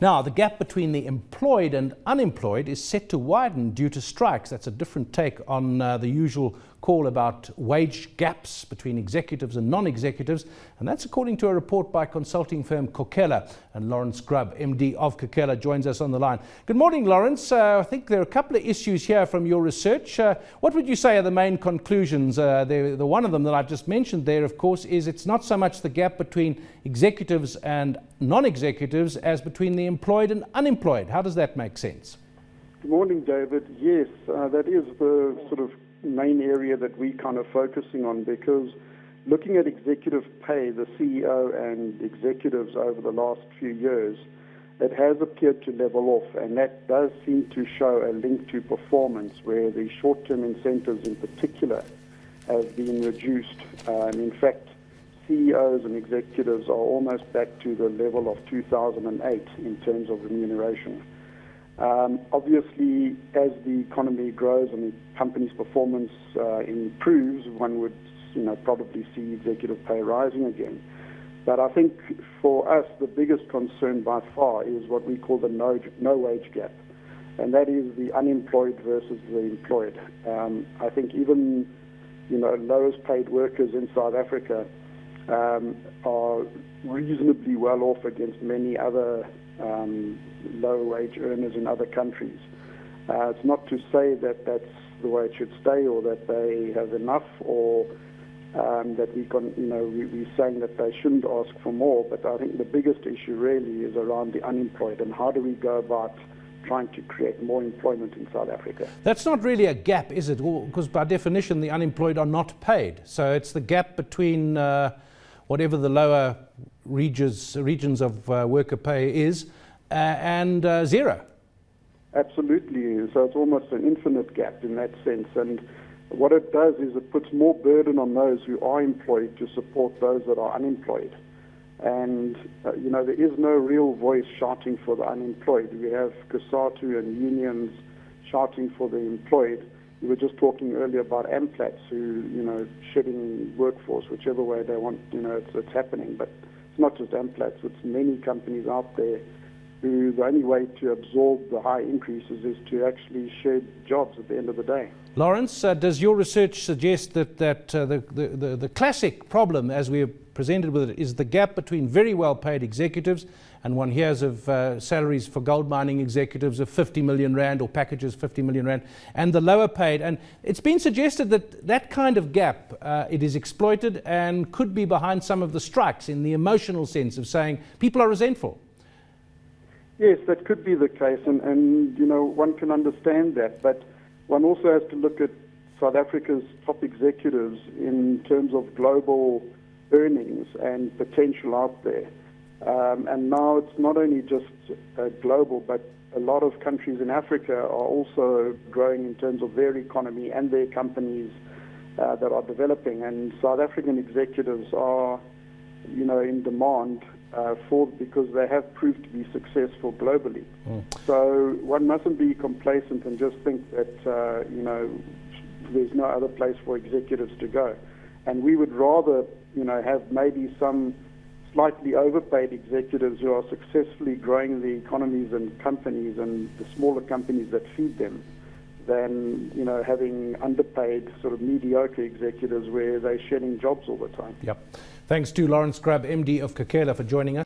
Now, the gap between the employed and unemployed is set to widen due to strikes. That's a different take on the usual call about wage gaps between executives and non-executives, and that's according to a report by consulting firm Khokhela. And Laurence Grubb, MD of Khokhela, joins us on the line. Good morning, Laurence. I think there are a couple of issues here from your research. What would you say are the main conclusions? The one of them that I've just mentioned there, of course, is it's not so much the gap between executives and non-executives as between the employed and unemployed. How does that make sense? Good morning, David. Yes, that is the sort of main area that we're kind of focusing on, because looking at executive pay, the CEO and executives over the last few years, it has appeared to level off, and that does seem to show a link to performance, where the short-term incentives in particular have been reduced. In fact, CEOs and executives are almost back to the level of 2008 in terms of remuneration. Obviously, as the economy grows and the company's performance improves, one would probably see executive pay rising again. But I think for us, the biggest concern by far is what we call the no wage gap, and that is the unemployed versus the employed. I think even lowest paid workers in South Africa are reasonably well off against many other low wage earners in other countries. It's not to say that that's the way it should stay, or that they have enough, or that we're saying that they shouldn't ask for more. But I think the biggest issue really is around the unemployed, and how do we go about trying to create more employment in South Africa. That's not really a gap, is it? Because by definition, the unemployed are not paid. So it's the gap between whatever the lower regions of worker pay is and zero. Absolutely. So it's almost an infinite gap in that sense. And what it does is it puts more burden on those who are employed to support those that are unemployed. And, there is no real voice shouting for the unemployed. We have COSATU and unions shouting for the employed. We were just talking earlier about AMPLATs who, shedding workforce, whichever way they want, it's happening. But it's not just AMPLATs, it's many companies out there who the only way to absorb the high increases is to actually shed jobs at the end of the day. Laurence, does your research suggest that the classic problem, as we have presented with it, is the gap between very well-paid executives, and one hears of salaries for gold mining executives of 50 million rand or packages 50 million rand, and the lower paid? And it's been suggested that that kind of gap, it is exploited and could be behind some of the strikes, in the emotional sense of saying people are resentful. Yes, that could be the case, and one can understand that, but one also has to look at South Africa's top executives in terms of global earnings and potential out there. And now it's not only just global, but a lot of countries in Africa are also growing in terms of their economy and their companies that are developing. And South African executives are, in demand because they have proved to be successful globally. So one mustn't be complacent and just think that there's no other place for executives to go. And we would rather have maybe some slightly overpaid executives who are successfully growing the economies and companies and the smaller companies that feed them, than having underpaid sort of mediocre executives where they're shedding jobs all the time. Yep. Thanks to Laurence Grubb, MD of Khokhela, for joining us.